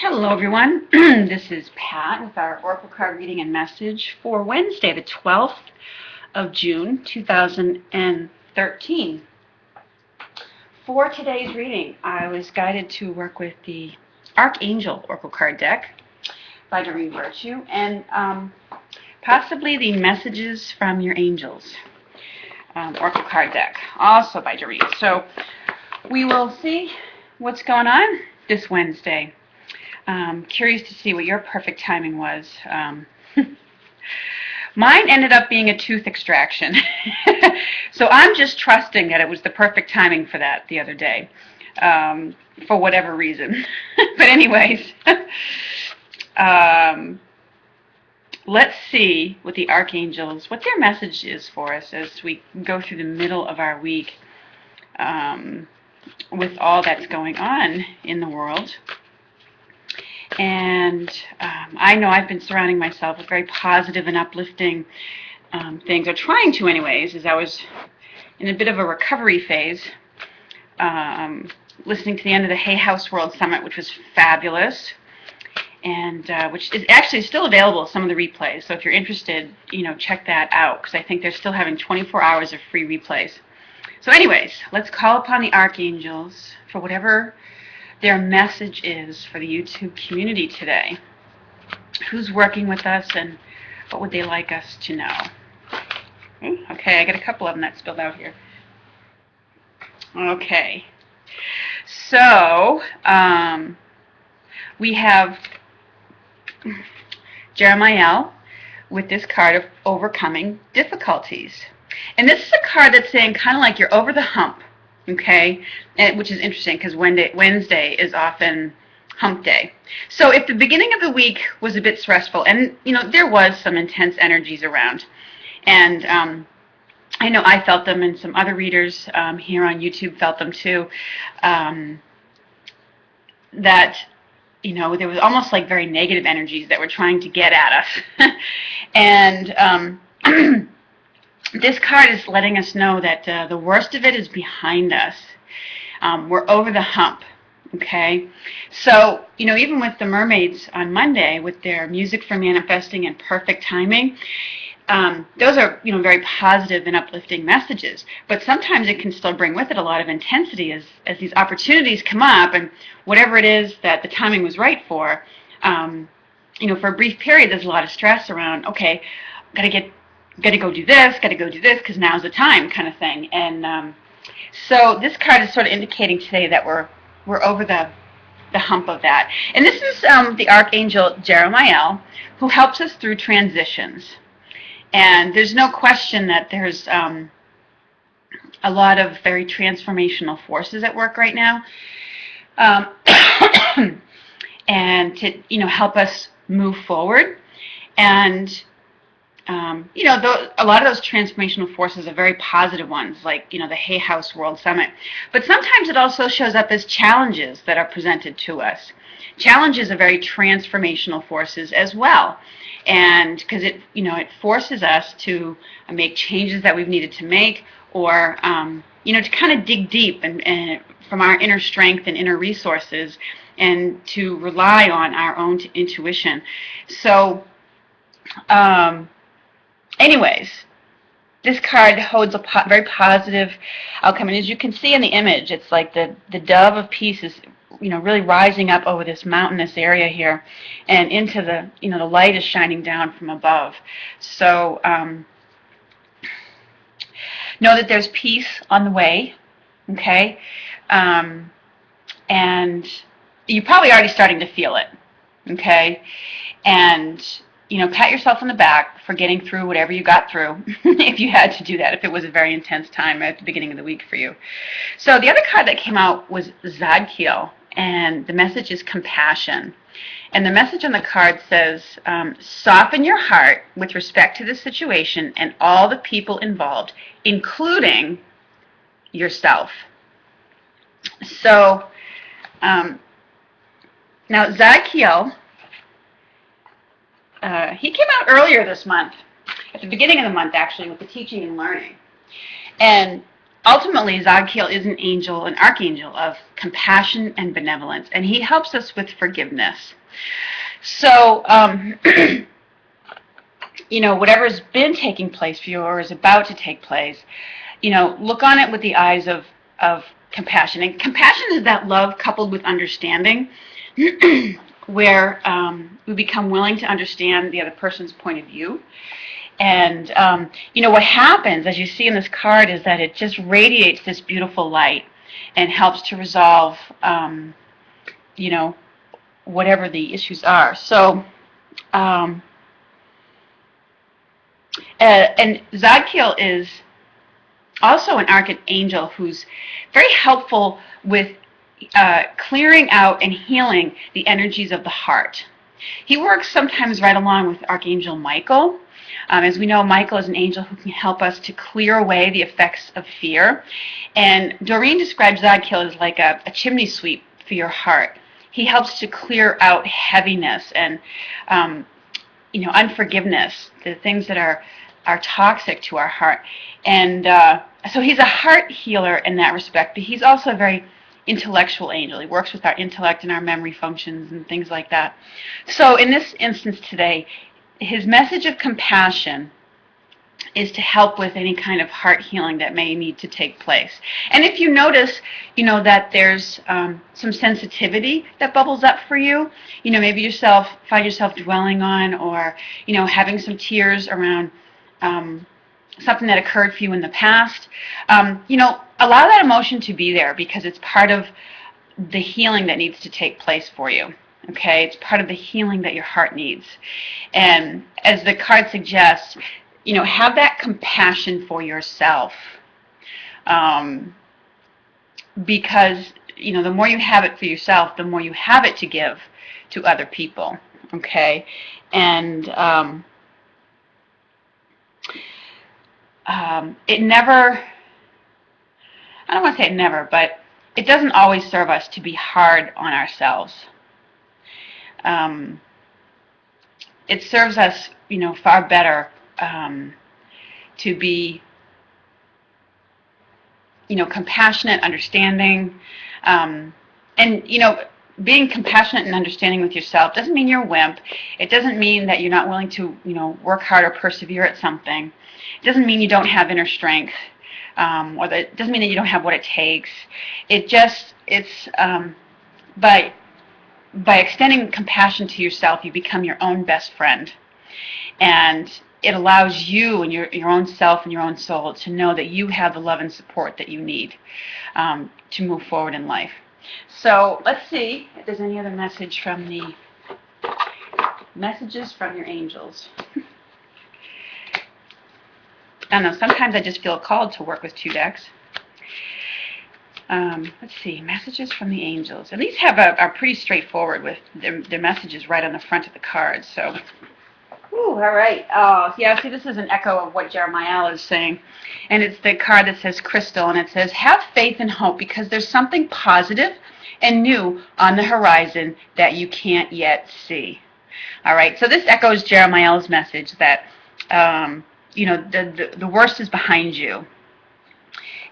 Hello everyone, this is Pat with our Oracle card reading and message for Wednesday the 12th of June 2013. For today's reading, I was guided to work with the Archangel Oracle card deck by Doreen Virtue and possibly the Messages from Your Angels Oracle card deck, also by Doreen. So we will see what's going on this Wednesday. Curious to see what your perfect timing was. Mine ended up being a tooth extraction. So I'm just trusting that it was the perfect timing for that the other day, for whatever reason. But anyways, let's see what the Archangels, what their message is for us as we go through the middle of our week with all that's going on in the world. And I know I've been surrounding myself with very positive and uplifting things, or trying to anyways, as I was in a bit of a recovery phase, listening to the end of the Hay House World Summit, which was fabulous, and which is actually still available, some of the replays. So if you're interested, check that out, because I think they're still having 24 hours of free replays. So anyways, let's call upon the Archangels for whatever their message is for the YouTube community today. Who's working with us and what would they like us to know? Okay, I got a couple of them that spilled out here. Okay, so we have Jeremiel with this card of overcoming difficulties. And this is a card that's saying kind of like you're over the hump. Okay, which is interesting because Wednesday is often hump day. So if the beginning of the week was a bit stressful, and there was some intense energies around, and I know I felt them, and some other readers here on YouTube felt them too, that there was almost like very negative energies that were trying to get at us. And this card is letting us know that the worst of it is behind us. We're over the hump, okay? So, even with the mermaids on Monday, with their music for manifesting and perfect timing, those are, very positive and uplifting messages. But sometimes it can still bring with it a lot of intensity as these opportunities come up, and whatever it is that the timing was right for, for a brief period, there's a lot of stress around, okay, got to go do this, because now's the time, kind of thing. And so this card is sort of indicating today that we're over the hump of that. And this is the Archangel Jeremiel, who helps us through transitions. And there's no question that there's a lot of very transformational forces at work right now, and to help us move forward. And a lot of those transformational forces are very positive ones, like, the Hay House World Summit. But sometimes it also shows up as challenges that are presented to us. Challenges are very transformational forces as well. And because it forces us to make changes that we've needed to make, or, to kind of dig deep and from our inner strength and inner resources, and to rely on our own intuition. So, anyways, this card holds a very positive outcome, and as you can see in the image, it's like the dove of peace is, really rising up over this mountainous area here, and into the, the light is shining down from above. So know that there's peace on the way, okay, and you're probably already starting to feel it, okay, and pat yourself on the back for getting through whatever you got through, if you had to do that, if it was a very intense time at the beginning of the week for you. So the other card that came out was Zadkiel, and the message is compassion. And the message on the card says, soften your heart with respect to the situation and all the people involved, including yourself. So, now Zadkiel, he came out earlier this month, at the beginning of the month actually, with the teaching and learning. And ultimately, Zadkiel is an angel, an archangel of compassion and benevolence, and he helps us with forgiveness. So, whatever's been taking place for you or is about to take place, look on it with the eyes of compassion. And compassion is that love coupled with understanding, where we become willing to understand the other person's point of view. And, what happens, as you see in this card, is that it just radiates this beautiful light and helps to resolve, whatever the issues are. So, and Zadkiel is also an archangel who's very helpful with clearing out and healing the energies of the heart. He works sometimes right along with Archangel Michael. As we know, Michael is an angel who can help us to clear away the effects of fear. And Doreen describes Zadkiel as like a chimney sweep for your heart. He helps to clear out heaviness and, unforgiveness, the things that are toxic to our heart. And so he's a heart healer in that respect, but he's also a very intellectual angel. He works with our intellect and our memory functions and things like that. So in this instance today, his message of compassion is to help with any kind of heart healing that may need to take place. And if you notice, that there's some sensitivity that bubbles up for you, maybe find yourself dwelling on or, having some tears around something that occurred for you in the past, allow that emotion to be there because it's part of the healing that needs to take place for you. Okay, it's part of the healing that your heart needs. And as the card suggests, have that compassion for yourself. Because, the more you have it for yourself, the more you have it to give to other people. Okay, and it never, I don't want to say it never, but it doesn't always serve us to be hard on ourselves. It serves us, far better to be, compassionate, understanding, and, being compassionate and understanding with yourself doesn't mean you're a wimp. It doesn't mean that you're not willing to, work hard or persevere at something. It doesn't mean you don't have inner strength, or that it doesn't mean that you don't have what it takes. It's by extending compassion to yourself, you become your own best friend. And it allows you and your own self and your own soul to know that you have the love and support that you need to move forward in life. So let's see if there's any other messages from your angels. I don't know, sometimes I just feel called to work with 2 decks. Let's see, messages from the angels. And these are pretty straightforward with their messages right on the front of the cards. So, all right. Yeah, see, this is an echo of what Jeremiel is saying. And it's the card that says crystal, and it says, have faith and hope because there's something positive and new on the horizon that you can't yet see. All right, so this echoes Jeremiel's message that, the worst is behind you.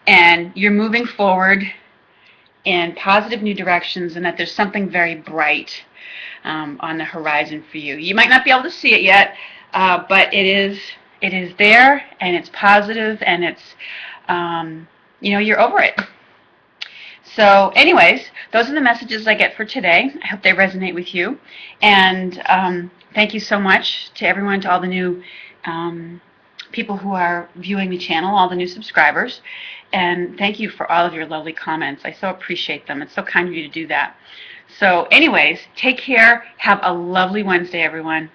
And you're moving forward in positive new directions, and that there's something very bright on the horizon for you. You might not be able to see it yet, but it is there, and it's positive, and it's, you're over it. So anyways, those are the messages I get for today. I hope they resonate with you. And thank you so much to everyone, to all the new people who are viewing the channel, all the new subscribers. And thank you for all of your lovely comments. I so appreciate them. It's so kind of you to do that. So anyways, take care. Have a lovely Wednesday, everyone.